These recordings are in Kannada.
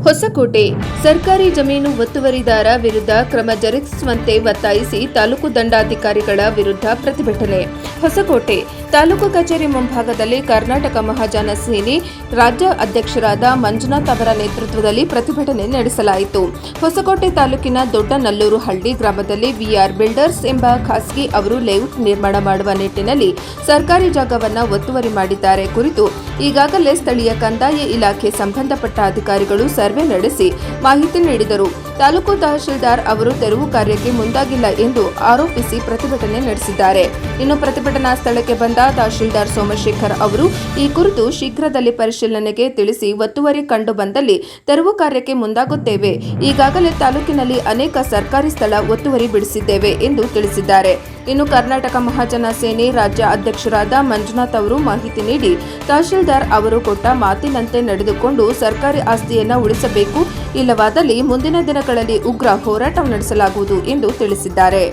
ಹೊಸಕೋಟೆ ಸರ್ಕಾರಿ ಜಮೀನು ಒತ್ತುವರಿದಾರ ವಿರುದ್ಧ ಕ್ರಮ ಜರುಗಿಸುವಂತೆ ಒತ್ತಾಯಿಸಿ ತಾಲೂಕು ದಂಡಾಧಿಕಾರಿಗಳ ವಿರುದ್ಧ ಪ್ರತಿಭಟನೆ. ಹೊಸಕೋಟೆ ತಾಲೂಕು ಕಚೇರಿ ಮುಂಭಾಗದಲ್ಲಿ ಕರ್ನಾಟಕ ಮಹಾಜನ ಸೇನೆ ರಾಜ್ಯ ಅಧ್ಯಕ್ಷರಾದ ಮಂಜುನಾಥ್ ಅವರ ನೇತೃತ್ವದಲ್ಲಿ ಪ್ರತಿಭಟನೆ ನಡೆಸಲಾಯಿತು. ಹೊಸಕೋಟೆ ತಾಲೂಕಿನ ದೊಡ್ಡನಲ್ಲೂರು ಹಳ್ಳಿ ಗ್ರಾಮದಲ್ಲಿ ವಿಆರ್ ಬಿಲ್ಡರ್ಸ್ ಎಂಬ ಖಾಸಗಿ ಅವರು ಲೇಔಟ್ ನಿರ್ಮಾಣ ಮಾಡುವ ನಿಟ್ಟಿನಲ್ಲಿ ಸರ್ಕಾರಿ ಜಾಗವನ್ನು ಒತ್ತುವರಿ ಮಾಡಿದ್ದಾರೆ ಕುರಿತು ಈಗಾಗಲೇ ಸ್ಥಳೀಯ ಕಂದಾಯ ಇಲಾಖೆ ಸಂಬಂಧಪಟ್ಟ ಅಧಿಕಾರಿಗಳು ಸರ್ವೆ ನಡೆಸಿ ಮಾಹಿತಿ ನೀಡಿದರು. ತಾಲೂಕು ತಹಶೀಲ್ದಾರ್ ಅವರು ತೆರವು ಕಾರ್ಯಕ್ಕೆ ಮುಂದಾಗಿಲ್ಲ ಎಂದು ಆರೋಪಿಸಿ ಪ್ರತಿಭಟನೆ ನಡೆಸಿದ್ದಾರೆ. ಇನ್ನು ಪ್ರತಿಭಟನಾ ಸ್ಥಳಕ್ಕೆ ಬಂದ ತಹಶೀಲ್ದಾರ್ ಸೋಮಶೇಖರ್ ಅವರು ಈ ಕುರಿತು ಶೀಘ್ರದಲ್ಲಿ ಪರಿಶೀಲನೆಗೆ ತಿಳಿಸಿ ಒತ್ತುವರಿ ಕಂಡು ಬಂದಲ್ಲಿ ತೆರವು ಕಾರ್ಯಕ್ಕೆ ಮುಂದಾಗುತ್ತೇವೆ. ಈಗಾಗಲೇ ತಾಲೂಕಿನಲ್ಲಿ ಅನೇಕ ಸರ್ಕಾರಿ ಸ್ಥಳ ಒತ್ತುವರಿ ಬಿಡಿಸಿದ್ದೇವೆ ಎಂದು ತಿಳಿಸಿದ್ದಾರೆ. ಇನ್ನು ಕರ್ನಾಟಕ ಮಹಾಜನ ಸೇನೆ ರಾಜ್ಯ ಅಧ್ಯಕ್ಷರಾದ ಮಂಜುನಾಥ್ ಅವರು ಮಾಹಿತಿ ನೀಡಿ ತಹಶೀಲ್ದಾರ್ ಅವರು ಕೊಟ್ಟ ಮಾತಿನಂತೆ ನಡೆದುಕೊಂಡು ಸರ್ಕಾರಿ ಆಸ್ತಿಯನ್ನು ಉಳಿಸಬೇಕು, ಇಲ್ಲವಾದಲ್ಲಿ ಮುಂದಿನ ದಿನಗಳಲ್ಲಿ ಉಗ್ರ ಹೋರಾಟ ನಡೆಸಲಾಗುವುದು ಎಂದು ತಿಳಿಸಿದ್ದಾರೆ.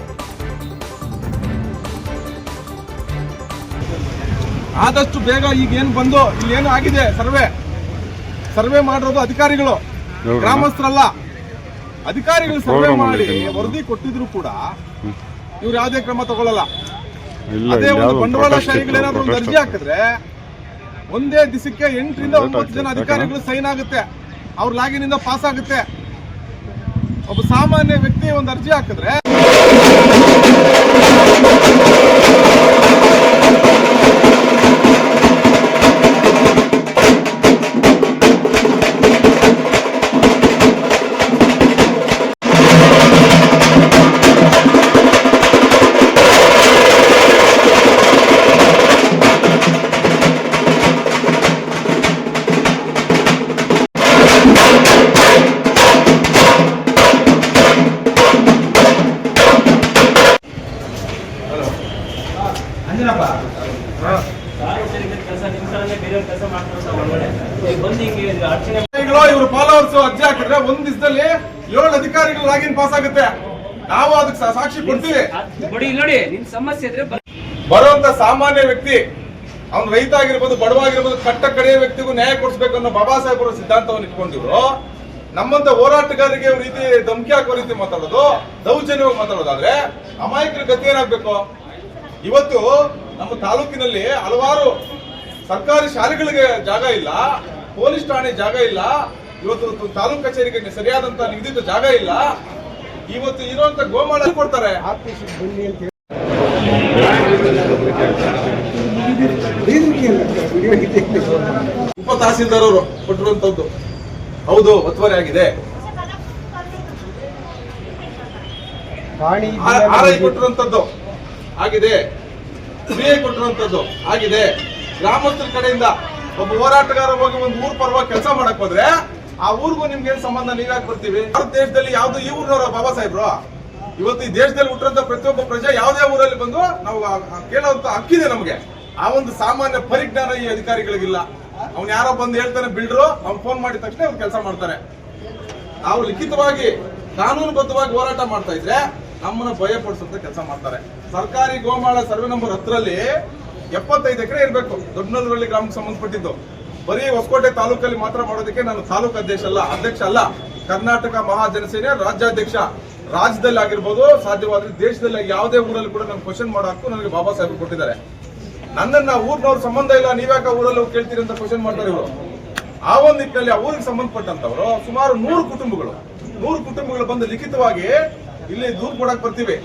ಆದಷ್ಟು ಬೇಗ ಈಗೇನು ಬಂದು ಇಲ್ಲೇನು ಆಗಿದೆ ಸರ್ವೆ ಮಾಡಿರೋದು ಅಧಿಕಾರಿಗಳು, ಗ್ರಾಮಸ್ಥರಲ್ಲ. ಅಧಿಕಾರಿಗಳು ಸರ್ವೆ ಮಾಡಿ ವರದಿ ಕೊಟ್ಟಿದ್ರು ಕೂಡ ಇವ್ರು ಯಾವುದೇ ಕ್ರಮ ತಗೊಳ್ಳಲ್ಲ. ಅದೇ ಒಂದು ಬಂಡವಾಳಶಾಹಿಗಳೇನಾದ್ರೂ ಒಂದು ಅರ್ಜಿ ಹಾಕಿದ್ರೆ ಒಂದೇ ದಿವಸಕ್ಕೆ 8 ರಿಂದ 9 ಜನ ಅಧಿಕಾರಿಗಳು ಸೈನ್ ಆಗುತ್ತೆ, ಅವ್ರ ಲಾಗಿನಿಂದ ಪಾಸ್ ಆಗುತ್ತೆ. ಒಬ್ಬ ಸಾಮಾನ್ಯ ವ್ಯಕ್ತಿ ಒಂದು ಅರ್ಜಿ ಹಾಕಿದ್ರೆ ಇವರು ಫಾಲೋವರ್ಸ್ ಅರ್ಜಿ ಹಾಕಿದ್ರೆ ಒಂದ್ ದಿವಸದಲ್ಲಿ 7 ಅಧಿಕಾರಿಗಳು ಲಾಗಿನ್ ಪಾಸ್ ಆಗುತ್ತೆ. ನಾವು ಅದಕ್ಕೆ ಸಾಕ್ಷಿ ಕೊಡ್ತೀವಿ. ಬರುವಂತ ಸಾಮಾನ್ಯ ವ್ಯಕ್ತಿ, ಅವ್ನು ರೈತ ಆಗಿರ್ಬೋದು, ಬಡವಾಗಿರ್ಬೋದು, ಕಟ್ಟ ಕಡೆಯ ವ್ಯಕ್ತಿಗೂ ನ್ಯಾಯ ಕೊಡಿಸಬೇಕು ಅನ್ನೋ ಬಾಬಾ ಸಾಹೇಬರ ಸಿದ್ಧಾಂತವನ್ನು ಇಟ್ಕೊಂಡಿದ್ರು. ನಮ್ಮಂತ ಹೋರಾಟಗಾರರಿಗೆ ರೀತಿ ಧಮಕಿ ಹಾಕೋ ರೀತಿ ಮಾತಾಡೋದು, ದೌರ್ಜನ್ಯವಾಗಿ ಮಾತಾಡೋದಾದ್ರೆ ಅಮಾಯಕರ ಗತಿ ಏನಾಗ್ಬೇಕು? ಇವತ್ತು ನಮ್ಮ ತಾಲೂಕಿನಲ್ಲಿ ಹಲವಾರು ಸರ್ಕಾರಿ ಶಾಲೆಗಳಿಗೆ ಜಾಗ ಇಲ್ಲ, ಪೊಲೀಸ್ ಠಾಣೆ ಜಾಗ ಇಲ್ಲ, ಇವತ್ತು ತಾಲೂಕು ಕಚೇರಿಗೆ ಸರಿಯಾದಂತ ನಿಗದಿತ ಜಾಗ ಇಲ್ಲ. ಇವತ್ತು ಇರುವಂತ ಗೋಮಾಳ ಕೊಡ್ತಾರೆ. ಉಪ ತಹಸೀಲ್ದಾರ್ ಅವರು ಕೊಟ್ಟಿರುವಂತದ್ದು ಹೌದು, ಒತ್ತುವರಿ ಆಗಿದೆ. ಆರ್ಐ ಕೊಟ್ಟಿರುವಂತದ್ದು ಆಗಿದೆ, ಸಿಐ ಕೊಟ್ಟಿರುವಂತದ್ದು ಆಗಿದೆ. ಗ್ರಾಮಸ್ಥರ ಕಡೆಯಿಂದ ಒಬ್ಬ ಹೋರಾಟಗಾರ ಹೋಗಿ ಒಂದು ಊರ್ ಪರವಾಗಿ ಕೆಲಸ ಮಾಡಕ್ ಹೋದ್ರೆ ಆ ಊರಿಗೂ ನಿಮ್ಗೆ ಸಂಬಂಧ, ನೀವ್ಯಾಕೆ ಬರ್ತೀವಿ? ಭಾರತ ದೇಶದಲ್ಲಿ ಯಾವ್ದು ಈ ಊರಿನವರ ಬಾಬಾ ಸಾಹೇಬ್ರು? ಇವತ್ತು ಈ ದೇಶದಲ್ಲಿ ಹುಟ್ಟಿರಂತ ಪ್ರತಿಯೊಬ್ಬ ಪ್ರಜೆ ಯಾವುದೇ ಊರಲ್ಲಿ ಬಂದು ನಾವು ಕೇಳುವಂತ ಹಕ್ಕಿದೆ ನಮಗೆ. ಆ ಒಂದು ಸಾಮಾನ್ಯ ಪರಿಜ್ಞಾನ ಈ ಅಧಿಕಾರಿಗಳಿಗಿಲ್ಲ. ಅವ್ನು ಯಾರೋ ಬಂದು ಹೇಳ್ತಾನೆ ಬಿಲ್ಡ್ರು, ಅವ್ನು ಫೋನ್ ಮಾಡಿದ ತಕ್ಷಣ ಅವ್ರು ಕೆಲಸ ಮಾಡ್ತಾರೆ. ನಾವು ಲಿಖಿತವಾಗಿ ಕಾನೂನುಬದ್ಧವಾಗಿ ಹೋರಾಟ ಮಾಡ್ತಾ ಇದ್ರೆ ನಮ್ಮನ್ನ ಭಯ ಪಡಿಸುವಂತ ಕೆಲಸ ಮಾಡ್ತಾರೆ. ಸರ್ಕಾರಿ ಗೋಮಾಳ ಸರ್ವೆ ನಂಬರ್ 10ರಲ್ಲಿ 75 ಎಕರೆ ಇರಬೇಕು, ದೊಡ್ಡನಲ್ಲೂರಲ್ಲಿ ಗ್ರಾಮಕ್ಕೆ ಸಂಬಂಧಪಟ್ಟಿದ್ದು. ಬರೀ ಹೊಸಕೋಟೆ ತಾಲೂಕಲ್ಲಿ ಮಾತ್ರ ಮಾಡೋದಕ್ಕೆ ನಾನು ತಾಲೂಕು ಅಧ್ಯಕ್ಷ ಅಲ್ಲ, ಕರ್ನಾಟಕ ಮಹಾಜನ ಸೇನೆ ರಾಜ್ಯಾಧ್ಯಕ್ಷ. ರಾಜ್ಯದಲ್ಲಿ ಆಗಿರ್ಬೋದು, ಸಾಧ್ಯವಾದ್ರೆ ದೇಶದಲ್ಲಿ ಯಾವುದೇ ಊರಲ್ಲಿ ಕೂಡ ನಾನು ಕ್ವಶನ್ ಮಾಡೋ ಹಕ್ಕು ನನಗೆ ಬಾಬಾ ಸಾಹೇಬ್ ಕೊಟ್ಟಿದ್ದಾರೆ. ನನ್ನನ್ನ ಊರಿನವ್ರ ಸಂಬಂಧ ಇಲ್ಲ, ನೀವ್ಯಾಕ ಊರಲ್ಲಿ ಕೇಳ್ತೀರಿ ಅಂತ ಕ್ವಶನ್ ಮಾಡ್ತಾರೆ ಇವರು. ಆ ಒಂದು ನಿಟ್ಟಿನಲ್ಲಿ ಆ ಊರಿಗೆ ಸಂಬಂಧಪಟ್ಟಂತವರು ಸುಮಾರು 100 ಕುಟುಂಬಗಳು ಬಂದು ಲಿಖಿತವಾಗಿ ಇಲ್ಲಿ ದೂರು ಕೊಡಕ್ ಬರ್ತೀವಿ.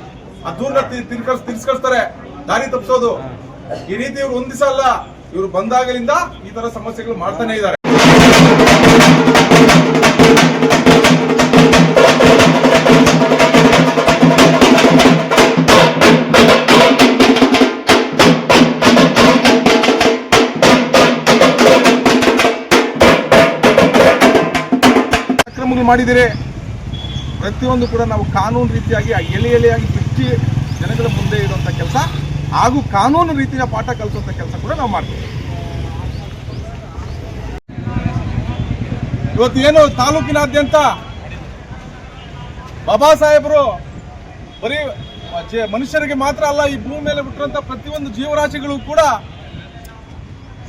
ಆ ದೂರನ್ನ ತಿರ್ಸ್ಕಳಿಸ್ತಾರೆ, ದಾರಿ ತಪ್ಪಿಸೋದು. ಈ ರೀತಿ ಇವ್ರು ಒಂದ್ ದಿವಸ ಅಲ್ಲ, ಇವರು ಬಂದಾಗಲಿಂದ ಈ ತರ ಸಮಸ್ಯೆಗಳು ಮಾಡ್ತಾನೆ ಇದ್ದಾರೆ. ಅಕ್ರಮಗಳು ಮಾಡಿದಿರಿ. ಪ್ರತಿಯೊಂದು ಕೂಡ ನಾವು ಕಾನೂನು ರೀತಿಯಾಗಿ ಎಳೆಯಾಗಿ ಬಿಚ್ಚಿ ಜನಗಳ ಮುಂದೆ ಇರುವಂತ ಕೆಲಸ ಹಾಗೂ ಕಾನೂನು ರೀತಿಯ ಪಾಠ ಕಲಿಸುವಂತ ಕೆಲಸ ಕೂಡ ನಾವು ಮಾಡ್ತೀವಿ. ಇವತ್ತೇನು ತಾಲೂಕಿನಾದ್ಯಂತ ಬಾಬಾ ಸಾಹೇಬರು ಬರೀ ಮನುಷ್ಯರಿಗೆ ಮಾತ್ರ ಅಲ್ಲ, ಈ ಭೂಮಿ ಮೇಲೆ ಬಿಟ್ಟಿರುವಂತ ಪ್ರತಿಯೊಂದು ಜೀವರಾಶಿಗಳು ಕೂಡ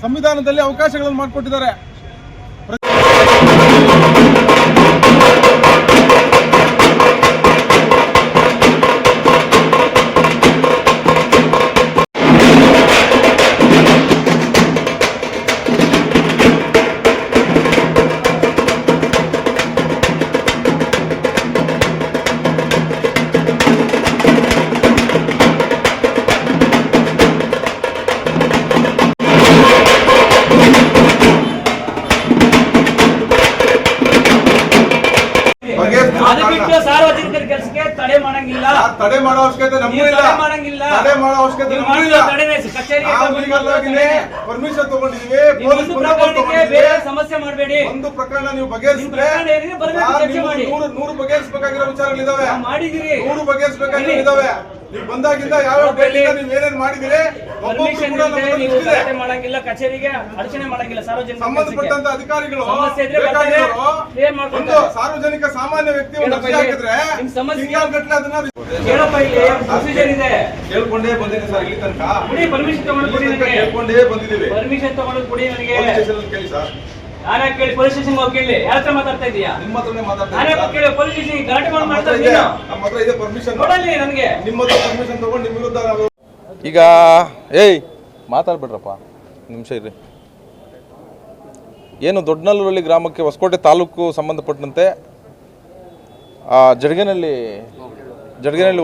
ಸಂವಿಧಾನದಲ್ಲಿ ಅವಕಾಶಗಳನ್ನು ಮಾಡಿಕೊಟ್ಟಿದ್ದಾರೆ. ಸಾರ್ವಜನಿಕರ ಕೆಲಸಕ್ಕೆ ತಡೆ ಮಾಡಂಗಿಲ್ಲ. ತಡೆ ಮಾಡೋ ಅವಶ್ಯಕತೆ ನಮಗೂ ಇಲ್ಲ. ತಡೆ ಮಾಡೋ ಅವಶ್ಯಕತೆ ನಮಗೂ ಇಲ್ಲ. ಪರ್ಮಿಷನ್ ತಗೊಂಡಿದೀವಿ, ಪೊಲೀಸ್ ಸಮಸ್ಯೆ ಮಾಡಬೇಡಿ. ಒಂದು ಪ್ರಕರಣ ನೀವು ಬಗೆಹರಿಸಿದ್ರೆ 100 ಬಗೆಹರಿಸಬೇಕಾಗಿರೋ ವಿಚಾರಗಳಿದಾವೆ. 100 ಬಗೆಹರಿಸಬೇಕಾಗಿರೋ ಇದಾವೆ. ನೀವು ಬಂದಾಗಿಂದ ಯಾವ ನೀವು ಏನೇನ್ ಮಾಡಿದಿರಿ ಮಾಡಂಗಿಲ್ಲ, ಕಚೇರಿಗೆ ಅಡಚಣೆ ಮಾಡಂಗಿಲ್ಲ. ಸಾರ್ವಜನಿಕ ಸಂಬಂಧಪಟ್ಟಂತ ಅಧಿಕಾರಿಗಳು ಒಂದು ಸಾರ್ವಜನಿಕ ಸಾಮಾನ್ಯ ವ್ಯಕ್ತಿ ಹಾಕಿದ್ರೆ ಕೇಳ್ಕೊಂಡೇ ಬಂದಿದ್ದೀನಿ ಸರ್. ಇಲ್ಲಿ ತನಕ ಪರ್ಮಿಷನ್ ತಗೊಂಡು ಕೇಳ್ಕೊಂಡೇ ಬಂದಿದ್ದೀವಿ. ಪರ್ಮಿಷನ್ ತಗೊಂಡು ಕೊಡಿ ನನಗೆ. ಕೇಳಿ ಸರ್, ನಾನು ಕೇಳಿ ಪೊಲೀಸ್ ಸ್ಟೇಷನ್ ಹೋಗಿ ಕೇಳಿ. ಯಾರ ಹತ್ರ ಮಾತಾಡ್ತಾ ಇದೀಯಾ? ನಿಮ್ಮ ಹತ್ರನೇ ಮಾತಾಡ್ತಾ ಕೇಳಿ ಪೊಲೀಸ್ ಸ್ಟೇಷನ್ ಗಲಾಟೆ ಮಾಡ್ತಾ ಇದ್ದೀನಿ. ನಮ್ಮ ಹತ್ರ ಇದೆ ಪರ್ಮಿಷನ್. ನೋಡಲಿ ನನಗೆ ನಿಮ್ಮ ಹತ್ರ ಪರ್ಮಿಷನ್ ತಗೊಂಡು ನಿಮ್ಮ ವಿರುದ್ಧ ನಾವು ಈಗ ಮಾತಾಡ್ಬಿಡ್ರಪ್ಪ ನಿಮಿಷ ಇರ್ರಿ. ಏನು ದೊಡ್ಡನಲ್ಲೂರಲ್ಲಿ ಗ್ರಾಮಕ್ಕೆ ಹೊಸಕೋಟೆ ತಾಲೂಕು ಸಂಬಂಧಪಟ್ಟಂತೆ ಜಡಗೇನಹಳ್ಳಿ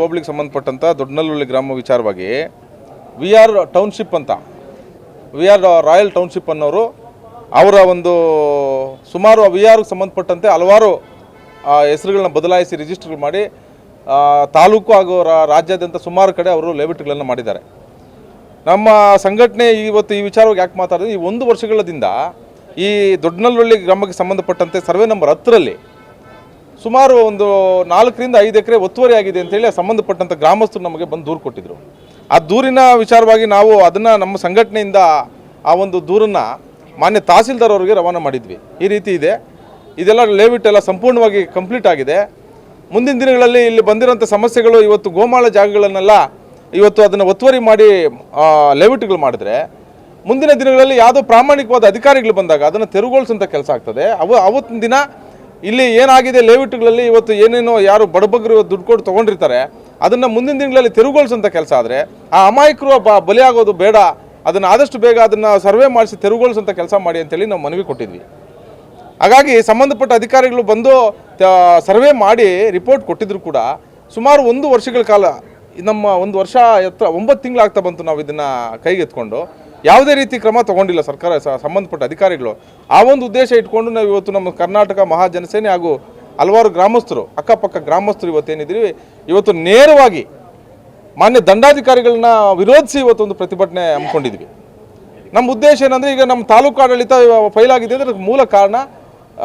ಹೋಬಳಿಗೆ ಸಂಬಂಧಪಟ್ಟಂಥ ದೊಡ್ಡನಲ್ಲೂರಲ್ಲಿ ಗ್ರಾಮ ವಿಚಾರವಾಗಿ VR ಟೌನ್ಶಿಪ್ ಅಂತ VR ರಾಯಲ್ ಟೌನ್ಶಿಪ್ ಅನ್ನೋರು ಅವರ ಒಂದು ಸುಮಾರು VRಗೆ ಸಂಬಂಧಪಟ್ಟಂತೆ ಹಲವಾರು ಹೆಸರುಗಳನ್ನ ಬದಲಾಯಿಸಿ ರಿಜಿಸ್ಟರ್ ಮಾಡಿ ತಾಲೂಕು ಹಾಗೂ ರಾಜ್ಯಾದ್ಯಂತ ಸುಮಾರು ಕಡೆ ಅವರು ಲೇಔಟ್ಗಳನ್ನು ಮಾಡಿದ್ದಾರೆ. ನಮ್ಮ ಸಂಘಟನೆ ಇವತ್ತು ಈ ವಿಚಾರವಾಗಿ ಯಾಕೆ ಮಾತಾಡಿದ್ರೆ, ಈ 1 ವರ್ಷಗಳಿಂದ ಈ ದೊಡ್ಡನಲ್ಲೂರಲ್ಲಿ ಗ್ರಾಮಕ್ಕೆ ಸಂಬಂಧಪಟ್ಟಂತೆ ಸರ್ವೆ ನಂಬರ್ 10ರಲ್ಲಿ ಸುಮಾರು ಒಂದು 4ರಿಂದ 5 ಎಕರೆ ಒತ್ತುವರಿ ಆಗಿದೆ ಅಂತೇಳಿ ಸಂಬಂಧಪಟ್ಟಂಥ ಗ್ರಾಮಸ್ಥರು ನಮಗೆ ಬಂದು ದೂರು ಕೊಟ್ಟಿದ್ದರು. ಆ ದೂರಿನ ವಿಚಾರವಾಗಿ ನಾವು ಅದನ್ನು ನಮ್ಮ ಸಂಘಟನೆಯಿಂದ ಆ ಒಂದು ದೂರನ್ನು ಮಾನ್ಯ ತಹಸೀಲ್ದಾರ್ ಅವರಿಗೆ ರವಾನೆ ಮಾಡಿದ್ವಿ. ಈ ರೀತಿ ಇದೆ, ಇದೆಲ್ಲ ಲೇಔಟ್ ಎಲ್ಲ ಸಂಪೂರ್ಣವಾಗಿ ಕಂಪ್ಲೀಟ್ ಆಗಿದೆ. ಮುಂದಿನ ದಿನಗಳಲ್ಲಿ ಇಲ್ಲಿ ಬಂದಿರೋಂಥ ಸಮಸ್ಯೆಗಳು, ಇವತ್ತು ಗೋಮಾಳ ಜಾಗಗಳನ್ನೆಲ್ಲ ಇವತ್ತು ಅದನ್ನು ಒತ್ತುವರಿ ಮಾಡಿ ಲೇಔಟ್ಗಳು ಮಾಡಿದ್ರೆ ಮುಂದಿನ ದಿನಗಳಲ್ಲಿ ಯಾವುದೋ ಪ್ರಾಮಾಣಿಕವಾದ ಅಧಿಕಾರಿಗಳು ಬಂದಾಗ ಅದನ್ನು ತೆರವುಗೊಳಿಸೋಂಥ ಕೆಲಸ ಆಗ್ತದೆ. ಅವತ್ತಿನ ದಿನ ಇಲ್ಲಿ ಏನಾಗಿದೆ ಲೇಔಟ್ಗಳಲ್ಲಿ ಇವತ್ತು ಏನೇನೋ ಯಾರು ಬಡಬಗ್ಗರು ದುಡ್ಡು ಕೊಟ್ಟು ತೊಗೊಂಡಿರ್ತಾರೆ ಅದನ್ನು ಮುಂದಿನ ದಿನಗಳಲ್ಲಿ ತೆರವುಗೊಳಿಸೋಂಥ ಕೆಲಸ ಆದರೆ ಆ ಅಮಾಯಕರು ಬಲಿಯಾಗೋದು ಬೇಡ. ಅದನ್ನು ಆದಷ್ಟು ಬೇಗ ಅದನ್ನು ಸರ್ವೆ ಮಾಡಿಸಿ ತೆರವುಗೊಳಿಸೋಂಥ ಕೆಲಸ ಮಾಡಿ ಅಂತೇಳಿ ನಾವು ಮನವಿ ಕೊಟ್ಟಿದ್ವಿ. ಹಾಗಾಗಿ ಸಂಬಂಧಪಟ್ಟ ಅಧಿಕಾರಿಗಳು ಬಂದು ಸರ್ವೆ ಮಾಡಿ ರಿಪೋರ್ಟ್ ಕೊಟ್ಟಿದ್ರು ಕೂಡ ಸುಮಾರು 1 ವರ್ಷಗಳ ಕಾಲ, ನಮ್ಮ 1 ವರ್ಷ 9 ತಿಂಗಳಾಗ್ತಾ ಬಂತು ನಾವು ಇದನ್ನು ಕೈಗೆತ್ಕೊಂಡು. ಯಾವುದೇ ರೀತಿ ಕ್ರಮ ತೊಗೊಂಡಿಲ್ಲ ಸರ್ಕಾರ, ಸಂಬಂಧಪಟ್ಟ ಅಧಿಕಾರಿಗಳು. ಆ ಒಂದು ಉದ್ದೇಶ ಇಟ್ಕೊಂಡು ನಾವು ಇವತ್ತು ನಮ್ಮ ಕರ್ನಾಟಕ ಮಹಾಜನಸೇನೆ ಹಾಗೂ ಹಲವಾರು ಗ್ರಾಮಸ್ಥರು, ಅಕ್ಕಪಕ್ಕ ಗ್ರಾಮಸ್ಥರು ಇವತ್ತೇನಿದ್ದೀವಿ, ಇವತ್ತು ನೇರವಾಗಿ ಮಾನ್ಯ ದಂಡಾಧಿಕಾರಿಗಳನ್ನ ವಿರೋಧಿಸಿ ಇವತ್ತೊಂದು ಪ್ರತಿಭಟನೆ ಹಮ್ಮಿಕೊಂಡಿದ್ವಿ. ನಮ್ಮ ಉದ್ದೇಶ ಏನಂದರೆ, ಈಗ ನಮ್ಮ ತಾಲೂಕು ಆಡಳಿತ ಫೈಲ್ ಆಗಿದೆ ಅಂದರೆ ಮೂಲ ಕಾರಣ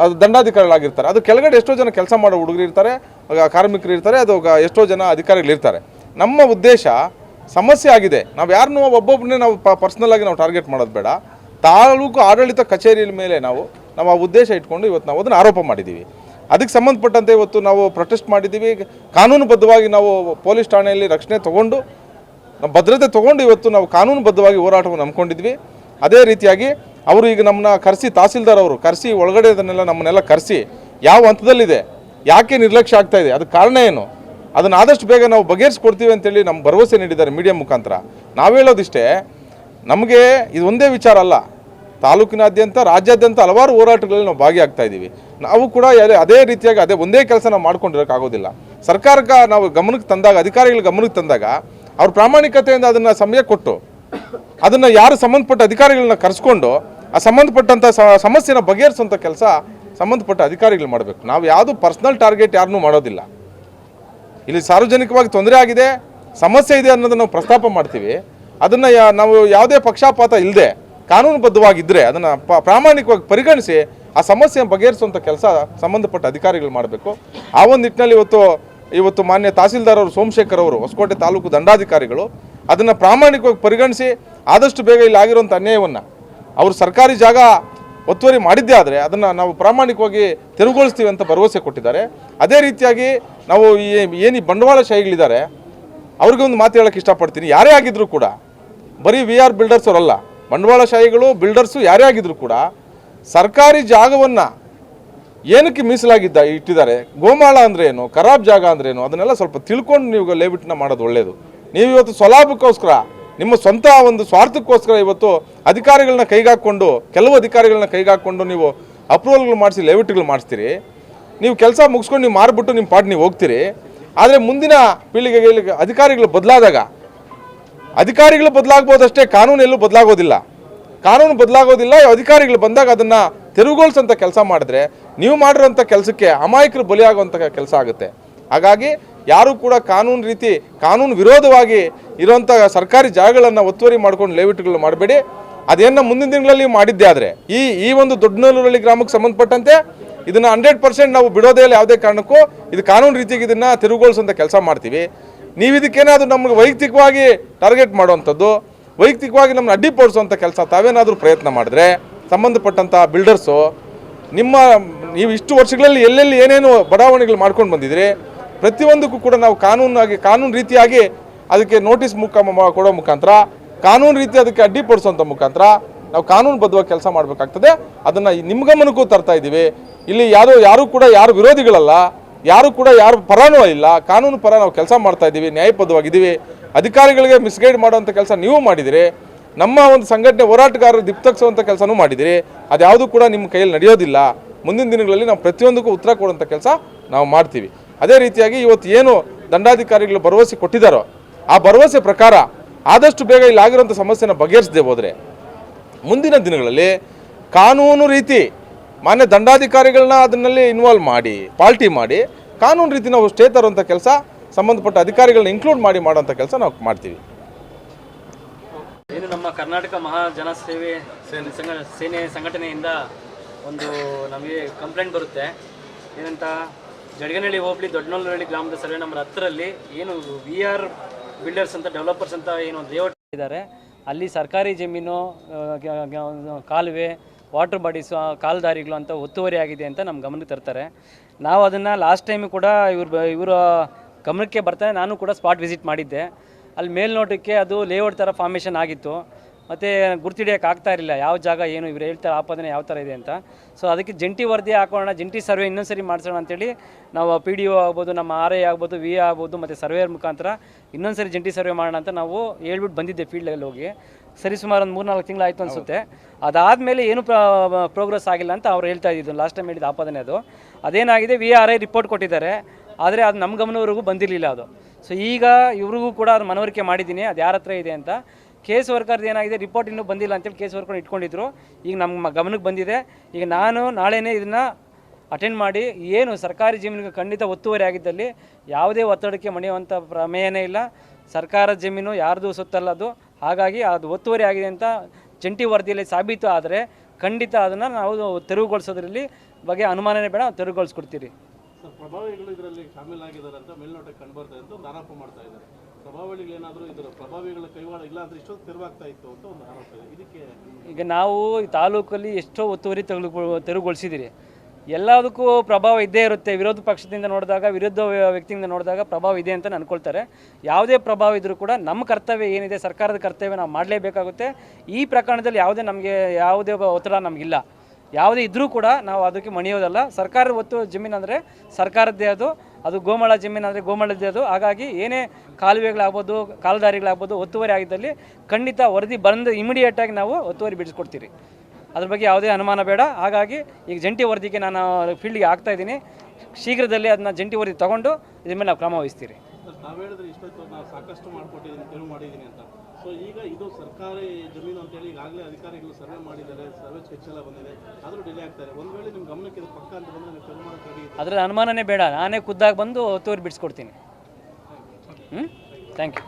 ಅದು ದಂಡಾಧಿಕಾರಿಗಳಾಗಿರ್ತಾರೆ. ಅದು ಕೆಳಗಡೆ ಎಷ್ಟೋ ಜನ ಕೆಲಸ ಮಾಡೋ ಹುಡುಗರು ಇರ್ತಾರೆ, ಕಾರ್ಮಿಕರು ಇರ್ತಾರೆ, ಅದು ಎಷ್ಟೋ ಜನ ಅಧಿಕಾರಿಗಳಿರ್ತಾರೆ. ನಮ್ಮ ಉದ್ದೇಶ ಸಮಸ್ಯೆ ಆಗಿದೆ, ನಾವು ಯಾರನ್ನೂ ಒಬ್ಬೊಬ್ಬನೇ ನಾವು ಪರ್ಸ್ನಲ್ ಆಗಿ ನಾವು ಟಾರ್ಗೆಟ್ ಮಾಡೋದು ಬೇಡ. ತಾಲೂಕು ಆಡಳಿತ ಕಚೇರಿ ಮೇಲೆ ನಾವು ಆ ಉದ್ದೇಶ ಇಟ್ಕೊಂಡು ಇವತ್ತು ನಾವು ಅದನ್ನು ಆರೋಪ ಮಾಡಿದ್ದೀವಿ. ಅದಕ್ಕೆ ಸಂಬಂಧಪಟ್ಟಂತೆ ಇವತ್ತು ನಾವು ಪ್ರೊಟೆಸ್ಟ್ ಮಾಡಿದ್ದೀವಿ. ಕಾನೂನುಬದ್ಧವಾಗಿ ನಾವು ಪೊಲೀಸ್ ಠಾಣೆಯಲ್ಲಿ ರಕ್ಷಣೆ ತೊಗೊಂಡು, ಭದ್ರತೆ ತೊಗೊಂಡು ಇವತ್ತು ನಾವು ಕಾನೂನುಬದ್ಧವಾಗಿ ಹೋರಾಟವನ್ನು ನಂಬ್ಕೊಂಡಿದ್ವಿ. ಅದೇ ರೀತಿಯಾಗಿ ಅವರು ಈಗ ನಮ್ಮನ್ನ ಕರೆಸಿ, ತಹಸೀಲ್ದಾರ್ ಅವರು ಕರೆಸಿ ಒಳಗಡೆ ಅದನ್ನೆಲ್ಲ ನಮ್ಮನ್ನೆಲ್ಲ ಕರೆಸಿ ಯಾವ ಹಂತದಲ್ಲಿದೆ, ಯಾಕೆ ನಿರ್ಲಕ್ಷ್ಯ ಆಗ್ತಾ ಇದೆ, ಅದಕ್ಕೆ ಕಾರಣ ಏನು, ಅದನ್ನು ಆದಷ್ಟು ಬೇಗ ನಾವು ಬಗೆಹರಿಸ್ಕೊಡ್ತೀವಿ ಅಂತೇಳಿ ನಮ್ಮ ಭರವಸೆ ನೀಡಿದ್ದಾರೆ ಮೀಡಿಯಾ ಮುಖಾಂತರ. ನಾವು ಹೇಳೋದಿಷ್ಟೇ, ನಮಗೆ ಇದು ಒಂದೇ ವಿಚಾರ ಅಲ್ಲ, ತಾಲೂಕಿನಾದ್ಯಂತ ರಾಜ್ಯಾದ್ಯಂತ ಹಲವಾರು ಹೋರಾಟಗಳಲ್ಲಿ ನಾವು ಭಾಗಿಯಾಗ್ತಾ ಇದ್ದೀವಿ. ನಾವು ಕೂಡ ಅದೇ ರೀತಿಯಾಗಿ ಒಂದೇ ಕೆಲಸ ನಾವು ಮಾಡ್ಕೊಂಡಿರೋಕ್ಕಾಗೋದಿಲ್ಲ. ಸರ್ಕಾರಕ್ಕೆ ನಾವು ಗಮನಕ್ಕೆ ತಂದಾಗ, ಅಧಿಕಾರಿಗಳ ಗಮನಕ್ಕೆ ತಂದಾಗ ಅವ್ರ ಪ್ರಾಮಾಣಿಕತೆಯಿಂದ ಅದನ್ನು ಸಮಯ ಕೊಟ್ಟು ಅದನ್ನು ಯಾರು ಸಂಬಂಧಪಟ್ಟ ಅಧಿಕಾರಿಗಳನ್ನ ಕರೆಸ್ಕೊಂಡು ಆ ಸಂಬಂಧಪಟ್ಟಂಥ ಸಮಸ್ಯೆನ ಬಗೆಹರಿಸುವಂಥ ಕೆಲಸ ಸಂಬಂಧಪಟ್ಟ ಅಧಿಕಾರಿಗಳು ಮಾಡಬೇಕು. ನಾವು ಯಾವುದು ಪರ್ಸ್ನಲ್ ಟಾರ್ಗೆಟ್ ಯಾರನ್ನೂ ಮಾಡೋದಿಲ್ಲ. ಇಲ್ಲಿ ಸಾರ್ವಜನಿಕವಾಗಿ ತೊಂದರೆ ಆಗಿದೆ, ಸಮಸ್ಯೆ ಇದೆ ಅನ್ನೋದನ್ನು ನಾವು ಪ್ರಸ್ತಾಪ ಮಾಡ್ತೀವಿ. ಅದನ್ನು ನಾವು ಯಾವುದೇ ಪಕ್ಷಪಾತ ಇಲ್ಲದೆ ಕಾನೂನುಬದ್ಧವಾಗಿದ್ದರೆ ಅದನ್ನು ಪ್ರಾಮಾಣಿಕವಾಗಿ ಪರಿಗಣಿಸಿ ಆ ಸಮಸ್ಯೆ ಬಗೆಹರಿಸುವಂಥ ಕೆಲಸ ಸಂಬಂಧಪಟ್ಟ ಅಧಿಕಾರಿಗಳು ಮಾಡಬೇಕು. ಆ ಒಂದು ನಿಟ್ಟಿನಲ್ಲಿ ಇವತ್ತು ಮಾನ್ಯ ತಹಸೀಲ್ದಾರ್ ಅವರು, ಸೋಮಶೇಖರ್ ಅವರು, ಹೊಸಕೋಟೆ ತಾಲೂಕು ದಂಡಾಧಿಕಾರಿಗಳು ಅದನ್ನು ಪ್ರಾಮಾಣಿಕವಾಗಿ ಪರಿಗಣಿಸಿ ಆದಷ್ಟು ಬೇಗ ಇಲ್ಲಿ ಆಗಿರುವಂಥ ಅನ್ಯಾಯವನ್ನು, ಅವರು ಸರ್ಕಾರಿ ಜಾಗ ಒತ್ತುವರಿ ಮಾಡಿದ್ದೇ ಆದರೆ ಅದನ್ನು ನಾವು ಪ್ರಾಮಾಣಿಕವಾಗಿ ತೆರವುಗೊಳಿಸ್ತೀವಿ ಅಂತ ಭರವಸೆ ಕೊಟ್ಟಿದ್ದಾರೆ. ಅದೇ ರೀತಿಯಾಗಿ ನಾವು ಏನು ಈ ಬಂಡವಾಳಶಾಹಿಗಳಿದ್ದಾರೆ ಅವ್ರಿಗೆ ಒಂದು ಮಾತು ಹೇಳೋಕ್ಕೆ ಇಷ್ಟಪಡ್ತೀನಿ. ಯಾರೇ ಆಗಿದ್ದರೂ ಕೂಡ, ಬರೀ VR ಬಿಲ್ಡರ್ಸ್ ಅವರಲ್ಲ, ಬಂಡವಾಳಶಾಹಿಗಳು, ಬಿಲ್ಡರ್ಸು ಯಾರೇ ಆಗಿದ್ದರೂ ಕೂಡ ಸರ್ಕಾರಿ ಜಾಗವನ್ನು ಏನಕ್ಕೆ ಇಟ್ಟಿದ್ದಾರೆ, ಗೋಮಾಳ ಅಂದರೆ ಏನು, ಖರಾಬ್ ಜಾಗ ಅಂದ್ರೇನು, ಅದನ್ನೆಲ್ಲ ಸ್ವಲ್ಪ ತಿಳ್ಕೊಂಡು ನೀವು ಲೇಔಟ್ನ ಮಾಡೋದು ಒಳ್ಳೆಯದು. ನೀವು ಇವತ್ತು ಸ್ವಲಾಭಕ್ಕೋಸ್ಕರ, ನಿಮ್ಮ ಸ್ವಂತ ಒಂದು ಸ್ವಾರ್ಥಕ್ಕೋಸ್ಕರ ಇವತ್ತು ಅಧಿಕಾರಿಗಳನ್ನ ಕೈಗಾಕೊಂಡು, ಕೆಲವು ಅಧಿಕಾರಿಗಳನ್ನ ಕೈಗಾಕೊಂಡು ನೀವು ಅಪ್ರೂವಲ್ಗಳು ಮಾಡಿಸಿ ಲೇಔಟ್ಗಳು ಮಾಡಿಸ್ತೀರಿ. ನೀವು ಕೆಲಸ ಮುಗಿಸ್ಕೊಂಡು ನೀವು ಮಾರ್ಬಿಟ್ಟು ನಿಮ್ಮ ಪಾಟ್ ನೀವು ಹೋಗ್ತೀರಿ. ಆದರೆ ಮುಂದಿನ ಪೀಳಿಗೆಗೆ ಅಧಿಕಾರಿಗಳು ಬದಲಾಗ್ಬೋದಷ್ಟೇ, ಕಾನೂನು ಎಲ್ಲೂ ಬದಲಾಗೋದಿಲ್ಲ. ಅಧಿಕಾರಿಗಳು ಬಂದಾಗ ಅದನ್ನು ತೆರವುಗೊಳಿಸೋಂಥ ಕೆಲಸ ಮಾಡಿದ್ರೆ ನೀವು ಮಾಡಿರೋಂಥ ಕೆಲಸಕ್ಕೆ ಅಮಾಯಕರು ಬಲಿಯಾಗುವಂಥ ಕೆಲಸ ಆಗುತ್ತೆ. ಹಾಗಾಗಿ ಯಾರೂ ಕೂಡ ಕಾನೂನು ರೀತಿ ಕಾನೂನು ವಿರೋಧವಾಗಿ ಇರುವಂಥ ಸರ್ಕಾರಿ ಜಾಗಗಳನ್ನು ಒತ್ತುವರಿ ಮಾಡ್ಕೊಂಡು ಲೇಔಟ್ಗಳು ಮಾಡಬೇಡಿ. ಅದೇನು ಮುಂದಿನ ದಿನಗಳಲ್ಲಿ ಮಾಡಿದ್ದೆ ಆದರೆ ಈ ಒಂದು ದೊಡ್ಡನಲ್ಲೂರಲ್ಲಿ ಗ್ರಾಮಕ್ಕೆ ಸಂಬಂಧಪಟ್ಟಂತೆ ಇದನ್ನು 100% ನಾವು ಬಿಡೋದೇ ಇಲ್ಲ. ಯಾವುದೇ ಕಾರಣಕ್ಕೂ ಇದು ಕಾನೂನು ರೀತಿಗೆ ಇದನ್ನು ತಿರುಗುಗೊಳಿಸುವಂಥ ಕೆಲಸ ಮಾಡ್ತೀವಿ. ನೀವು ಇದಕ್ಕೇನಾದರೂ ನಮಗೆ ವೈಯಕ್ತಿಕವಾಗಿ ಟಾರ್ಗೆಟ್ ಮಾಡುವಂಥದ್ದು, ವೈಯಕ್ತಿಕವಾಗಿ ನಮ್ಮನ್ನು ಅಡ್ಡಿಪಡಿಸುವಂಥ ಕೆಲಸ ತಾವೇನಾದರೂ ಪ್ರಯತ್ನ ಮಾಡಿದ್ರೆ ಸಂಬಂಧಪಟ್ಟಂಥ ಬಿಲ್ಡರ್ಸು ನೀವು ಇಷ್ಟು ವರ್ಷಗಳಲ್ಲಿ ಎಲ್ಲೆಲ್ಲಿ ಏನೇನು ಬಡಾವಣೆಗಳು ಮಾಡ್ಕೊಂಡು ಬಂದಿದ್ರಿ ಪ್ರತಿಯೊಂದಕ್ಕೂ ಕೂಡ ನಾವು ಕಾನೂನು ರೀತಿಯಾಗಿ ಅದಕ್ಕೆ ನೋಟಿಸ್ ಕೊಡೋ ಮುಖಾಂತರ ಕಾನೂನು ರೀತಿ ಅದಕ್ಕೆ ಅಡ್ಡಿಪಡಿಸುವಂಥ ಮುಖಾಂತರ ನಾವು ಕಾನೂನುಬದ್ಧವಾಗಿ ಕೆಲಸ ಮಾಡಬೇಕಾಗ್ತದೆ. ಅದನ್ನು ನಿಮ್ಮ ಗಮನಕ್ಕೂ ತರ್ತಾ ಇದ್ದೀವಿ. ಇಲ್ಲಿ ಯಾರು ಕೂಡ ಯಾರು ವಿರೋಧಿಗಳಲ್ಲ, ಯಾರು ಕೂಡ ಯಾರು ಪರನೂ ಇಲ್ಲ, ಕಾನೂನು ಪರ ನಾವು ಕೆಲಸ ಮಾಡ್ತಾ ಇದ್ದೀವಿ, ನ್ಯಾಯಬದ್ಧವಾಗಿದ್ದೀವಿ. ಅಧಿಕಾರಿಗಳಿಗೆ ಮಿಸ್ಗೈಡ್ ಮಾಡುವಂಥ ಕೆಲಸ ನೀವು ಮಾಡಿದಿರಿ, ನಮ್ಮ ಒಂದು ಸಂಘಟನೆ ಹೋರಾಟಗಾರರು ದಿಪ್ತಕ್ಸುವಂಥ ಕೆಲಸನೂ ಮಾಡಿದಿರಿ. ಅದ್ಯಾವುದೂ ಕೂಡ ನಿಮ್ಮ ಕೈಯಲ್ಲಿ ನಡೆಯೋದಿಲ್ಲ. ಮುಂದಿನ ದಿನಗಳಲ್ಲಿ ನಾವು ಪ್ರತಿಯೊಂದಕ್ಕೂ ಉತ್ತರ ಕೊಡುವಂಥ ಕೆಲಸ ನಾವು ಮಾಡ್ತೀವಿ. ಅದೇ ರೀತಿಯಾಗಿ ಇವತ್ತು ಏನು ದಂಡಾಧಿಕಾರಿಗಳು ಭರವಸೆ ಕೊಟ್ಟಿದ್ದಾರೋ ಆ ಭರವಸೆ ಪ್ರಕಾರ ಆದಷ್ಟು ಬೇಗ ಇಲ್ಲಿ ಆಗಿರುವಂಥ ಸಮಸ್ಯೆನ ಬಗೆಹರಿಸದೆ ಹೋದರೆ ಮುಂದಿನ ದಿನಗಳಲ್ಲಿ ಕಾನೂನು ರೀತಿ ಮಾನ್ಯ ದಂಡಾಧಿಕಾರಿಗಳನ್ನ ಅದನ್ನಲ್ಲಿ ಇನ್ವಾಲ್ವ್ ಮಾಡಿ ಪಾಲ್ಟಿ ಮಾಡಿ ಕಾನೂನು ರೀತಿ ನಾವು ಸ್ಟೇ ತರುವಂಥ ಕೆಲಸ ಸಂಬಂಧಪಟ್ಟ ಅಧಿಕಾರಿಗಳನ್ನ ಇನ್ಕ್ಲೂಡ್ ಮಾಡೋಂಥ ಕೆಲಸ ನಾವು ಮಾಡ್ತೀವಿ. ಏನು ನಮ್ಮ ಕರ್ನಾಟಕ ಮಹಾಜನ ಸೇನೆ ಸಂಘಟನೆಯಿಂದ ಒಂದು ನಮಗೆ ಕಂಪ್ಲೇಂಟ್ ಬರುತ್ತೆ. ಏನಂತ ಜಡಗನಹಳ್ಳಿ ಹೋಬಳಿ ದೊಡ್ಡನಲ್ಲೂರಲ್ಲಿ ಗ್ರಾಮದ ಸರ್ವೆ ನಂಬರ್ 10ರಲ್ಲಿ ಏನು VR ಬಿಲ್ಡರ್ಸ್ ಅಂತ ಡೆವಲಪರ್ಸ್ ಅಂತ ಏನು ಲೇಔಟ್ ಇದ್ದಾರೆ, ಅಲ್ಲಿ ಸರ್ಕಾರಿ ಜಮೀನು, ಕಾಲುವೆ, ವಾಟರ್ ಬಾಡೀಸು, ಕಾಲ್ದಾರಿಗಳು ಅಂತ ಒತ್ತುವರಿ ಆಗಿದೆ ಅಂತ ನಮ್ಮ ಗಮನಕ್ಕೆ ತರ್ತಾರೆ. ನಾವು ಅದನ್ನು ಲಾಸ್ಟ್ ಟೈಮು ಕೂಡ ಇವರ ಗಮನಕ್ಕೆ ಬರ್ತಾರೆ. ನಾನು ಕೂಡ ಸ್ಪಾಟ್ ವಿಸಿಟ್ ಮಾಡಿದ್ದೆ. ಅಲ್ಲಿ ಮೇಲ್ನೋಟಕ್ಕೆ ಅದು ಲೇಔಟ್ ಥರ ಫಾರ್ಮೇಷನ್ ಆಗಿತ್ತು. ಮತ್ತು ಗುರ್ತಿಡಿಯೋಕೆ ಆಗ್ತಾ ಇರಲಿಲ್ಲ ಯಾವ ಜಾಗ ಏನು ಇವ್ರು ಹೇಳ್ತಾರೆ ಆಪಾದನೆ ಯಾವ ಥರ ಇದೆ ಅಂತ. ಸೊ ಅದಕ್ಕೆ ಜಂಟಿ ವರದಿ ಹಾಕೋಣ, ಜಂಟಿ ಸರ್ವೆ ಇನ್ನೊಂದು ಸರಿ ಮಾಡಿಸೋಣ ಅಂತೇಳಿ ನಾವು PDO ಆಗ್ಬೋದು, ನಮ್ಮ RI ಆಗ್ಬೋದು, VA ಆಗ್ಬೋದು, ಮತ್ತು ಸರ್ವೇಯರ್ ಮುಖಾಂತರ ಇನ್ನೊಂದು ಸರಿ ಜಂಟಿ ಸರ್ವೆ ಮಾಡೋಣ ಅಂತ ನಾವು ಹೇಳ್ಬಿಟ್ಟು ಬಂದಿದ್ದೆ ಫೀಲ್ಡಲ್ಲಿ ಹೋಗಿ. ಸರಿ ಸುಮಾರು ಒಂದು 3-4 ತಿಂಗಳಾಯಿತು ಅನಿಸುತ್ತೆ. ಅದಾದಮೇಲೆ ಏನು ಪ್ರೋಗ್ರೆಸ್ ಆಗಿಲ್ಲ ಅಂತ ಅವ್ರು ಹೇಳ್ತಾ ಇದ್ದಿದ್ದು. ಲಾಸ್ಟ್ ಟೈಮ್ ಹೇಳಿದ ಆಪಾದನೆ ಅದೇನಾಗಿದೆ, VRI ರಿಪೋರ್ಟ್ ಕೊಟ್ಟಿದ್ದಾರೆ, ಆದರೆ ಅದು ನಮ್ಮ ಗಮನವರೆಗೂ ಬಂದಿರಲಿಲ್ಲ ಅದು. ಸೊ ಈಗ ಇವ್ರಿಗೂ ಕೂಡ ಅದು ಮನವರಿಕೆ ಮಾಡಿದ್ದೀನಿ ಅದು ಯಾರ ಹತ್ರ ಇದೆ ಅಂತ. ಕೇಸ್ ವರ್ಕರ್ದು ಏನಾಗಿದೆ, ರಿಪೋರ್ಟ್ ಇನ್ನೂ ಬಂದಿಲ್ಲ ಅಂತೇಳಿ ಕೇಸ್ ವರ್ಕರ್ ಇಟ್ಕೊಂಡಿದ್ರು. ಈಗ ನಮ್ಮ ಗಮನಕ್ಕೆ ಬಂದಿದೆ. ಈಗ ನಾನು ನಾಳೆನೇ ಇದನ್ನು ಅಟೆಂಡ್ ಮಾಡಿ ಏನು ಸರ್ಕಾರಿ ಜಮೀನಿಗೆ ಖಂಡಿತ ಒತ್ತುವರಿ ಆಗಿದ್ದಲ್ಲಿ ಯಾವುದೇ ಒತ್ತಡಕ್ಕೆ ಮಣಿಯುವಂಥ ಪ್ರಮೇಯನೇ ಇಲ್ಲ. ಸರ್ಕಾರದ ಜಮೀನು ಯಾರ್ದು ಸೊತ್ತಲ್ಲ ಅದು. ಹಾಗಾಗಿ ಅದು ಒತ್ತುವರಿ ಆಗಿದೆ ಅಂತ ಜಂಟಿ ವರದಿಯಲ್ಲಿ ಸಾಬೀತು ಆದರೆ ಖಂಡಿತ ಅದನ್ನು ನಾವು ತೆರವುಗೊಳಿಸೋದ್ರಲ್ಲಿ ಬಗ್ಗೆ ಅನುಮಾನನೇ ಬೇಡ, ತೆರವುಗೊಳಿಸ್ಕೊಡ್ತೀರಿ. ಪ್ರಭಾವಿಗಳು ಇದರಲ್ಲಿ ಶಾಮೀಲಾಗಿದ್ದಾರೆ ಅಂತ ಮೇಲ್ನೋಟಕ್ಕೆ ಕಂಡುಬರ್ತಾ ಇತ್ತು, ಒಂದು ಆರೋಪ ಮಾಡ್ತಾ ಇದ್ದಾರೆ. ಪ್ರಭಾವಿಗಳು ಏನಾದರೂ ಇದರ ಪ್ರಭಾವಿಗಳ ಕೈವಾಡ ಇಲ್ಲ ಅಂದರೆ ಇಷ್ಟೊಂದು ತೆರವಾಗ್ತಾ ಇತ್ತು ಅಂತ ಒಂದು ಆರೋಪ ಇದೆ. ಇದಕ್ಕೆ ಈಗ ನಾವು ಈ ತಾಲೂಕಲ್ಲಿ ಎಷ್ಟೋ ಒತ್ತುವರಿ ತೆರವುಗೊಳಿಸಿದ್ದೀರಿ. ಎಲ್ಲದಕ್ಕೂ ಪ್ರಭಾವ ಇದ್ದೇ ಇರುತ್ತೆ. ವಿರೋಧ ಪಕ್ಷದಿಂದ ನೋಡಿದಾಗ, ವಿರುದ್ಧ ವ್ಯಕ್ತಿಯಿಂದ ನೋಡಿದಾಗ ಪ್ರಭಾವ ಇದೆ ಅಂತ ಅನ್ಕೊಳ್ತಾರೆ. ಯಾವುದೇ ಪ್ರಭಾವ ಇದ್ದರೂ ಕೂಡ ನಮ್ಮ ಕರ್ತವ್ಯ ಏನಿದೆ, ಸರ್ಕಾರದ ಕರ್ತವ್ಯ ನಾವು ಮಾಡಲೇಬೇಕಾಗುತ್ತೆ. ಈ ಪ್ರಕರಣದಲ್ಲಿ ಯಾವುದೇ ಒತ್ತಡ ನಮಗಿಲ್ಲ. ಯಾವುದೇ ಇದ್ದರೂ ಕೂಡ ನಾವು ಅದಕ್ಕೆ ಮಣಿಯೋದಲ್ಲ. ಸರ್ಕಾರದ ಜಮೀನು ಅಂದರೆ ಸರ್ಕಾರದ್ದೇ ಅದು ಗೋಮಾಳ ಜಮೀನು ಅಂದರೆ ಗೋಮಾಳದ್ದೇ ಅದು. ಹಾಗಾಗಿ ಏನೇ ಕಾಲುವೆಗಳಾಗ್ಬೋದು, ಕಾಲ್ದಾರಿಗಳಾಗ್ಬೋದು ಒತ್ತುವರಿ ಆಗಿದ್ದಲ್ಲಿ ಖಂಡಿತ ವರದಿ ಬಂದು ಇಮಿಡಿಯೇಟಾಗಿ ನಾವು ಒತ್ತುವರಿ ಬಿಡಿಸ್ಕೊಡ್ತೀರಿ. ಅದ್ರ ಬಗ್ಗೆ ಯಾವುದೇ ಅನುಮಾನ ಬೇಡ. ಹಾಗಾಗಿ ಈಗ ಜಂಟಿ ವರದಿಗೆ ನಾನು ಫೀಲ್ಡ್ಗೆ ಆಗ್ತಾಯಿದ್ದೀನಿ. ಶೀಘ್ರದಲ್ಲೇ ಅದನ್ನ ಜಂಟಿ ವರದಿ ತೊಗೊಂಡು ಇದ್ರ ಮೇಲೆ ನಾವು ಕ್ರಮ ವಹಿಸ್ತೀರಿ. ನಾವು ಹೇಳಿದ್ರೆ ಇಷ್ಟೊತ್ತು ನಾವು ಸಾಕಷ್ಟು ಮಾಡಿಕೊಟ್ಟಿದ್ದೀನಿ, ತೆರವು ಮಾಡಿದ್ದೀನಿ ಅಂತ. ಸೊ ಈಗ ಇದು ಸರ್ಕಾರಿ ಜಮೀನು ಅಂತೇಳಿ ಈಗಾಗಲೇ ಅಧಿಕಾರಿಗಳು ಸರ್ವೆ ಮಾಡಿದ್ದಾರೆ, ಸರ್ವೆ ಸ್ಕೆಚ್ ಎಲ್ಲ ಬಂದಿದೆ, ಆದರೂ ಡಿಲೇ ಆಗ್ತಾರೆ. ಒಂದು ವೇಳೆ ನಿಮ್ಮ ಗಮನಕ್ಕೆ ಇದು ಪಕ್ಕ ಅಂತ ಬಂದರೆ ನೀವು ತೆರವು ಮಾಡೋಕ್ಕೆ ರೆಡಿ? ಅದರ ಅನುಮಾನನೇ ಬೇಡ, ನಾನೇ ಖುದ್ದಾಗಿ ಬಂದು ಒತ್ತುವರಿ ಬಿಡಿಸ್ಕೊಡ್ತೀನಿ. Thank you.